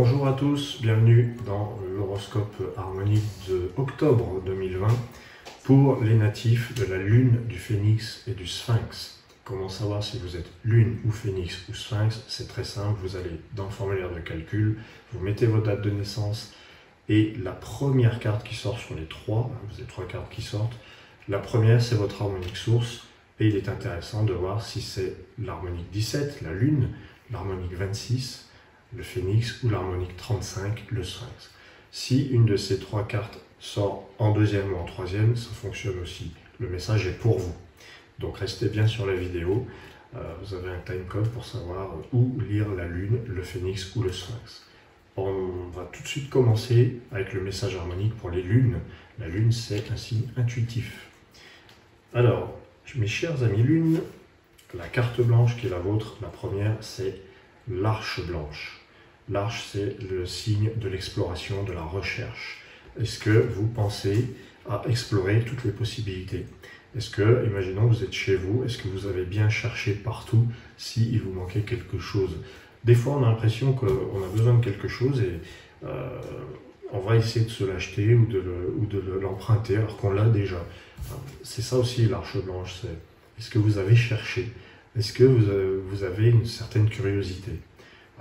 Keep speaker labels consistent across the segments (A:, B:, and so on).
A: Bonjour à tous, bienvenue dans l'horoscope harmonique de octobre 2020 pour les natifs de la lune, du phénix et du sphinx. Comment savoir si vous êtes lune ou phénix ou sphinx? C'est très simple, vous allez dans le formulaire de calcul, vous mettez votre date de naissance et la première carte qui sort sur les trois, vous avez trois cartes qui sortent, la première c'est votre harmonique source et il est intéressant de voir si c'est l'harmonique 17, la lune, l'harmonique 26, le phénix ou l'harmonique 35, le sphinx. Si une de ces trois cartes sort en deuxième ou en troisième, ça fonctionne aussi. Le message est pour vous. Donc restez bien sur la vidéo. Vous avez un timecode pour savoir où lire la lune, le phénix ou le sphinx. On va tout de suite commencer avec le message harmonique pour les lunes. La lune, c'est un signe intuitif. Alors, mes chers amis lunes, la carte blanche qui est la vôtre, la première, c'est l'arche blanche. L'arche, c'est le signe de l'exploration, de la recherche. Est-ce que vous pensez à explorer toutes les possibilités? Est-ce que, imaginons vous êtes chez vous, est-ce que vous avez bien cherché partout s'il vous manquait quelque chose? Des fois, on a l'impression qu'on a besoin de quelque chose et on va essayer de se l'acheter ou de l'emprunter alors qu'on l'a déjà. C'est ça aussi l'arche blanche, c'est est-ce que vous avez cherché? Est-ce que vous avez une certaine curiosité?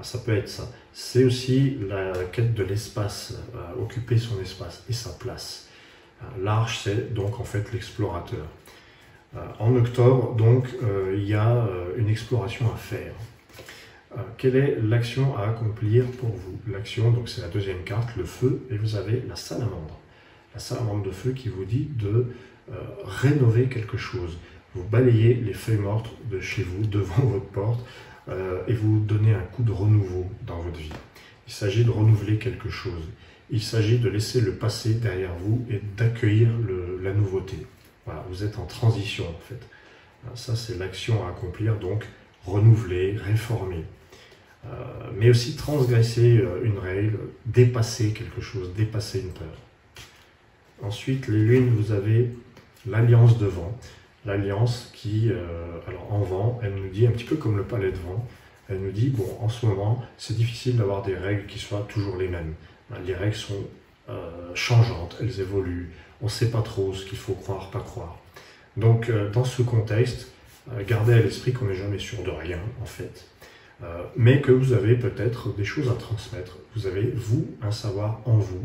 A: Ça peut être ça. C'est aussi la quête de l'espace, occuper son espace et sa place. L'arche, c'est donc en fait l'explorateur. En octobre, donc, il y a une exploration à faire. Quelle est l'action à accomplir pour vous? L'action, donc c'est la deuxième carte, le feu, et vous avez la salamandre. La salamandre de feu qui vous dit de rénover quelque chose. Vous balayez les feuilles mortes de chez vous, devant votre porte, et vous donnez un coup de renouveau dans votre vie. Il s'agit de renouveler quelque chose. Il s'agit de laisser le passé derrière vous et d'accueillir la nouveauté. Voilà, vous êtes en transition en fait. Ça c'est l'action à accomplir, donc renouveler, réformer. Mais aussi transgresser une règle, dépasser quelque chose, dépasser une peur. Ensuite, les lunes, vous avez l'alliance de vent. L'alliance qui, alors en vent, elle nous dit un petit peu comme le palais de vent, elle nous dit, bon, en ce moment, c'est difficile d'avoir des règles qui soient toujours les mêmes. Les règles sont changeantes, elles évoluent, on ne sait pas trop ce qu'il faut croire, pas croire. Donc, dans ce contexte, gardez à l'esprit qu'on n'est jamais sûr de rien, en fait, mais que vous avez peut-être des choses à transmettre. Vous avez, vous, un savoir en vous,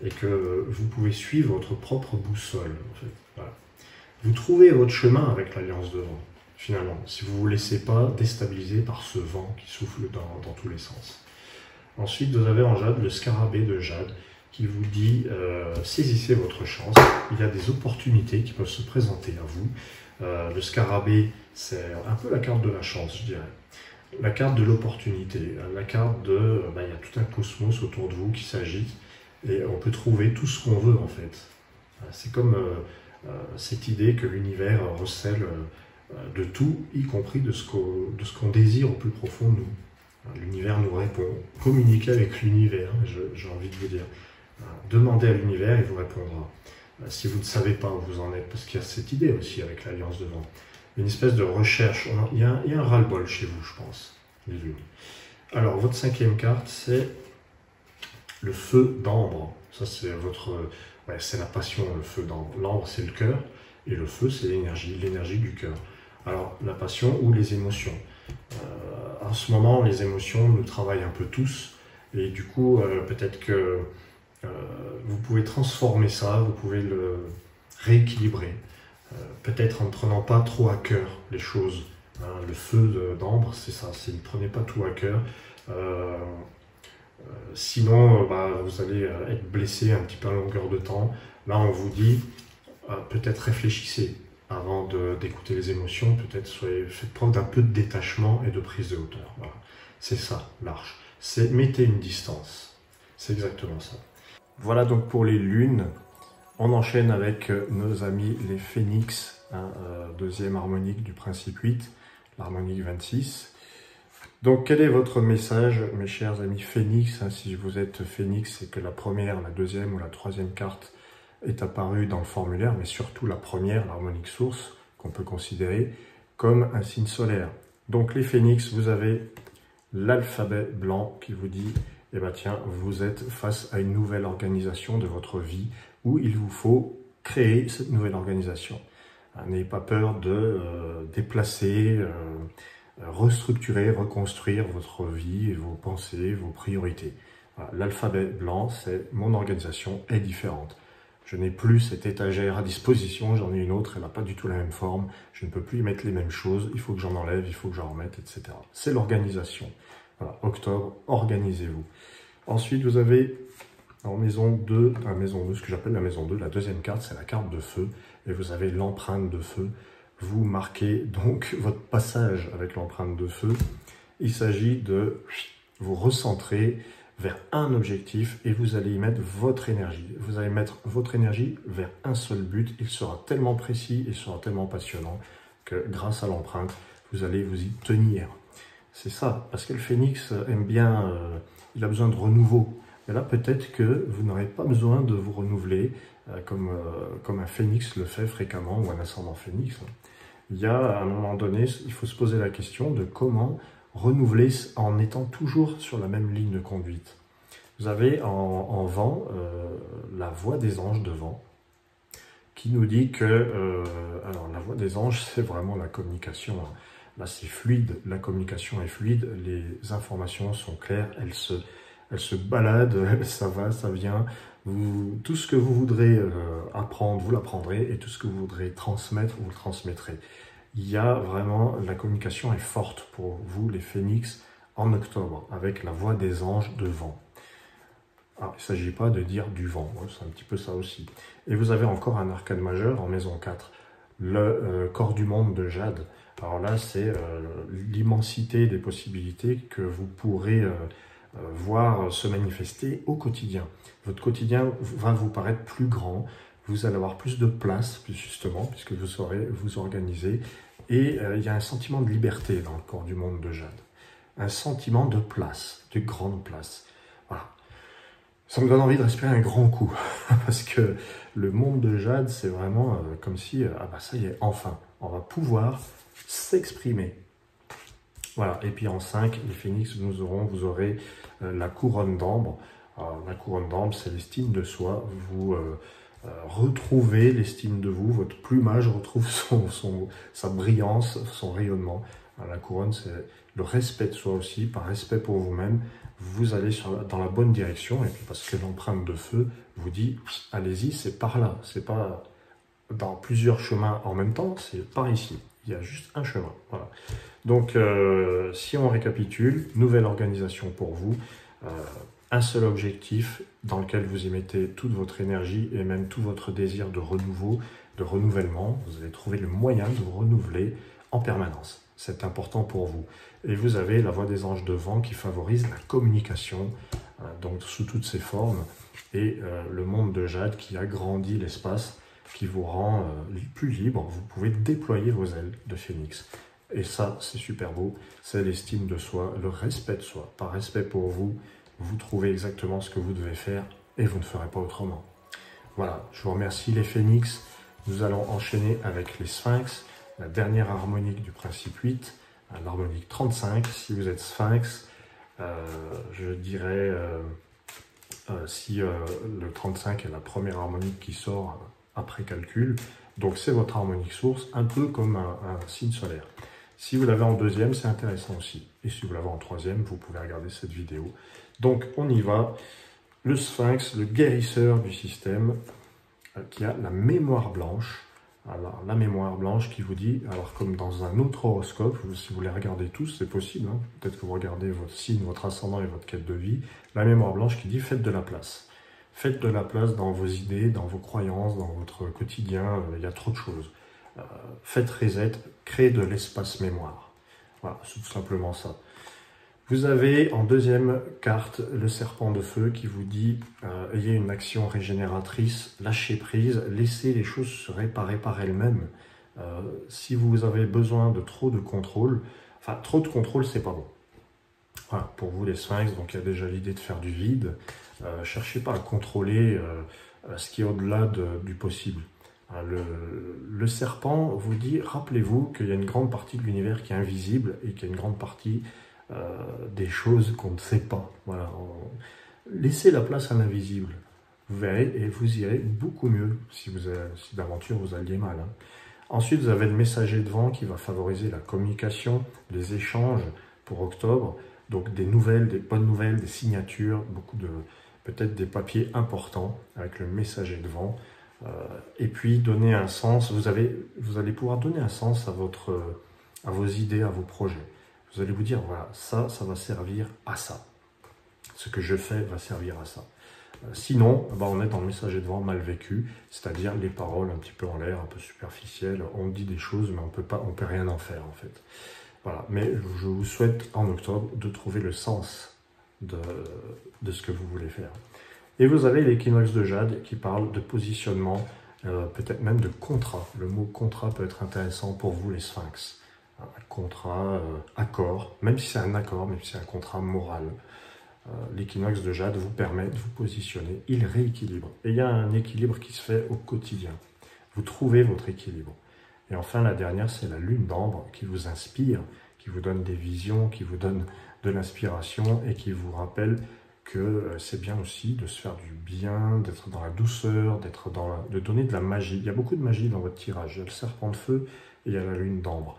A: et que vous pouvez suivre votre propre boussole, en fait. Voilà. Vous trouvez votre chemin avec l'alliance de vent, finalement, si vous ne vous laissez pas déstabiliser par ce vent qui souffle dans tous les sens. Ensuite, vous avez en jade le scarabée de jade qui vous dit saisissez votre chance, il y a des opportunités qui peuvent se présenter à vous. Le scarabée, c'est un peu la carte de la chance, je dirais. La carte de l'opportunité, la carte de il y a tout un cosmos autour de vous qui s'agite et on peut trouver tout ce qu'on veut en fait. C'est comme cette idée que l'univers recèle de tout, y compris de ce qu'on désire au plus profond de nous. L'univers nous répond. Communiquez avec l'univers, j'ai envie de vous dire. Demandez à l'univers, il vous répondra. Si vous ne savez pas où vous en êtes, parce qu'il y a cette idée aussi avec l'alliance de vent. Une espèce de recherche. Il y a un ras-le-bol chez vous, je pense, les lunes. Alors, votre cinquième carte, c'est le feu d'ambre. Ça, c'est c'est la passion, le feu d'ambre. L'ambre, c'est le cœur, et le feu, c'est l'énergie du cœur. Alors, la passion ou les émotions. En ce moment, les émotions nous travaillent un peu tous, et du coup, peut-être que vous pouvez transformer ça, vous pouvez le rééquilibrer. Peut-être en ne prenant pas trop à cœur les choses. Le feu d'ambre, c'est ça, ne prenez pas tout à cœur. Sinon, vous allez être blessé un petit peu à longueur de temps. Là, on vous dit, peut-être réfléchissez avant d'écouter les émotions, peut-être faites preuve d'un peu de détachement et de prise de hauteur. Voilà. C'est ça, l'arche. C'est mettez une distance. C'est exactement ça. Voilà donc pour les lunes. On enchaîne avec nos amis les phénix, deuxième harmonique du principe 8, l'harmonique 26. Donc quel est votre message, mes chers amis phénix? Si vous êtes phénix, c'est que la première, la deuxième ou la troisième carte est apparue dans le formulaire, mais surtout la première, l'harmonique source, qu'on peut considérer comme un signe solaire. Donc les phénix, vous avez l'alphabet blanc qui vous dit eh bien tiens, vous êtes face à une nouvelle organisation de votre vie où il vous faut créer cette nouvelle organisation. N'ayez pas peur de déplacer, restructurer, reconstruire votre vie, vos pensées, vos priorités. Voilà, l'alphabet blanc, c'est mon organisation est différente. Je n'ai plus cette étagère à disposition, j'en ai une autre, elle n'a pas du tout la même forme, je ne peux plus y mettre les mêmes choses, il faut que j'en enlève, il faut que j'en remette, etc. C'est l'organisation. Voilà, octobre, organisez-vous. Ensuite, vous avez en maison 2, ce que j'appelle la maison 2, la deuxième carte, c'est la carte de feu, et vous avez l'empreinte de feu. Vous marquez donc votre passage avec l'empreinte de feu. Il s'agit de vous recentrer vers un objectif et vous allez y mettre votre énergie. Vous allez mettre votre énergie vers un seul but. Il sera tellement précis, il sera tellement passionnant que grâce à l'empreinte, vous allez vous y tenir. C'est ça, parce que le phénix aime bien, il a besoin de renouveau. Et là, peut-être que vous n'aurez pas besoin de vous renouveler comme un phénix le fait fréquemment ou un ascendant phénix. Il y a, à un moment donné, il faut se poser la question de comment renouveler en étant toujours sur la même ligne de conduite. Vous avez en vent la voix des anges devant qui nous dit que, alors la voix des anges, c'est vraiment la communication. Là, c'est fluide, la communication est fluide, les informations sont claires, elles se baladent, ça va, ça vient. Tout ce que vous voudrez apprendre, vous l'apprendrez, et tout ce que vous voudrez transmettre, vous le transmettrez. Il y a vraiment, la communication est forte pour vous, les phénix, en octobre, avec la voix des anges devant. Alors, il ne s'agit pas de dire du vent, c'est un petit peu ça aussi. Et vous avez encore un arcane majeur en maison 4, le corps du monde de Jade. Alors là, c'est l'immensité des possibilités que vous pourrez voir se manifester au quotidien. Votre quotidien va vous paraître plus grand, vous allez avoir plus de place, justement, puisque vous saurez vous organiser. Et il y a un sentiment de liberté dans le corps du monde de Jade. Un sentiment de place, de grande place. Voilà. Ça me donne envie de respirer un grand coup, parce que le monde de Jade, c'est vraiment comme si, ah bah ça y est, enfin, on va pouvoir s'exprimer. Voilà, et puis en 5, les phénix, vous aurez la couronne d'ambre. La couronne d'ambre, c'est l'estime de soi. Vous retrouvez l'estime de vous, votre plumage retrouve sa brillance, son rayonnement. La couronne, c'est le respect de soi aussi, par respect pour vous-même. Vous allez dans la bonne direction, et puis parce que l'empreinte de feu vous dit, allez-y, c'est par là. C'est pas dans plusieurs chemins en même temps, c'est par ici. Il y a juste un chemin. Voilà. Donc, si on récapitule, nouvelle organisation pour vous, un seul objectif dans lequel vous y mettez toute votre énergie et même tout votre désir de renouveau, de renouvellement. Vous allez trouver le moyen de vous renouveler en permanence. C'est important pour vous. Et vous avez la voix des anges devant qui favorise la communication, donc sous toutes ses formes, et le monde de Jade qui agrandit l'espace, qui vous rend plus libre. Vous pouvez déployer vos ailes de phénix. Et ça, c'est super beau. C'est l'estime de soi, le respect de soi. Par respect pour vous, vous trouvez exactement ce que vous devez faire et vous ne ferez pas autrement. Voilà, je vous remercie les phénix. Nous allons enchaîner avec les sphinx, la dernière harmonique du principe 8, l'harmonique 35. Si vous êtes sphinx, je dirais, si le 35 est la première harmonique qui sort après calcul, donc c'est votre harmonique source, un peu comme un signe solaire. Si vous l'avez en deuxième, c'est intéressant aussi. Et si vous l'avez en troisième, vous pouvez regarder cette vidéo. Donc, on y va. Le sphinx, le guérisseur du système, qui a la mémoire blanche. Alors, la mémoire blanche qui vous dit, alors comme dans un autre horoscope, si vous les regardez tous, c'est possible, hein, peut-être que vous regardez votre signe, votre ascendant et votre quête de vie, la mémoire blanche qui dit, faites de la place. Faites de la place dans vos idées, dans vos croyances, dans votre quotidien, il y a trop de choses. Faites reset, créez de l'espace mémoire. Voilà, c'est tout simplement ça. Vous avez en deuxième carte le serpent de feu qui vous dit ayez une action régénératrice, lâchez prise, laissez les choses se réparer par elles-mêmes. Si vous avez besoin de trop de contrôle, enfin trop de contrôle c'est pas bon. Voilà, pour vous les sphinx, donc il y a déjà l'idée de faire du vide. Cherchez pas à contrôler ce qui est au-delà du possible. Le serpent vous dit, rappelez-vous qu'il y a une grande partie de l'univers qui est invisible et qu'il y a une grande partie des choses qu'on ne sait pas. Voilà. Laissez la place à l'invisible. Vous verrez et vous irez beaucoup mieux si d'aventure vous alliez mal. Hein. Ensuite, vous avez le messager de vent qui va favoriser la communication, les échanges pour octobre. Donc des nouvelles, des bonnes nouvelles, des signatures, peut-être des papiers importants avec le messager de vent. Et puis donner un sens. Vous allez pouvoir donner un sens à vos idées, à vos projets. Vous allez vous dire, voilà, ça va servir à ça. Ce que je fais va servir à ça. Sinon, on est dans le messager de vent mal vécu, c'est-à-dire les paroles un petit peu en l'air, un peu superficielles. On dit des choses, mais on peut rien en faire en fait. Voilà. Mais je vous souhaite en octobre de trouver le sens de ce que vous voulez faire. Et vous avez l'équinoxe de Jade qui parle de positionnement, peut-être même de contrat. Le mot contrat peut être intéressant pour vous les sphinx. Un contrat, accord, même si c'est un accord, même si c'est un contrat moral. L'équinoxe de Jade vous permet de vous positionner, il rééquilibre. Et il y a un équilibre qui se fait au quotidien. Vous trouvez votre équilibre. Et enfin, la dernière, c'est la lune d'ambre qui vous inspire, qui vous donne des visions, qui vous donne de l'inspiration et qui vous rappelle que c'est bien aussi de se faire du bien, d'être dans la douceur, de donner de la magie. Il y a beaucoup de magie dans votre tirage. Il y a le serpent de feu et il y a la lune d'ambre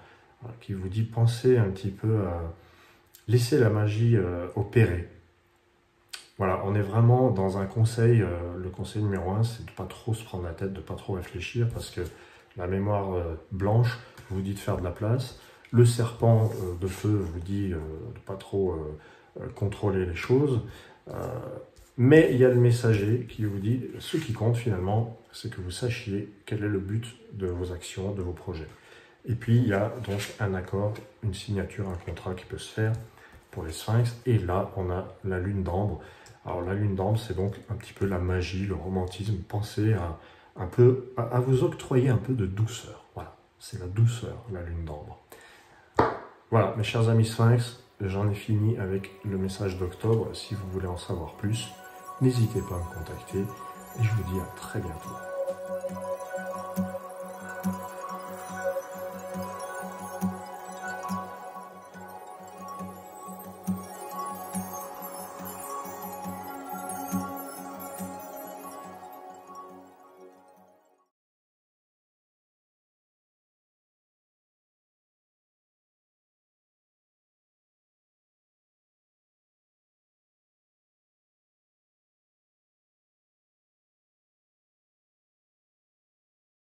A: qui vous dit pensez un petit peu à laisser la magie opérer. Voilà, on est vraiment dans un conseil, le conseil numéro 1, c'est de ne pas trop se prendre la tête, de ne pas trop réfléchir, parce que la mémoire blanche vous dit de faire de la place, le serpent de feu vous dit de ne pas trop contrôler les choses, mais il y a le messager qui vous dit, ce qui compte finalement, c'est que vous sachiez quel est le but de vos actions, de vos projets. Et puis il y a donc un accord, une signature, un contrat qui peut se faire pour les sphinx, et là on a la lune d'ambre. Alors la lune d'ambre, c'est donc un petit peu la magie, le romantisme. Pensez à vous octroyer un peu de douceur. Voilà, c'est la douceur, la lune d'ambre. Voilà, mes chers amis sphinx, j'en ai fini avec le message d'octobre. Si vous voulez en savoir plus, n'hésitez pas à me contacter et je vous dis à très bientôt.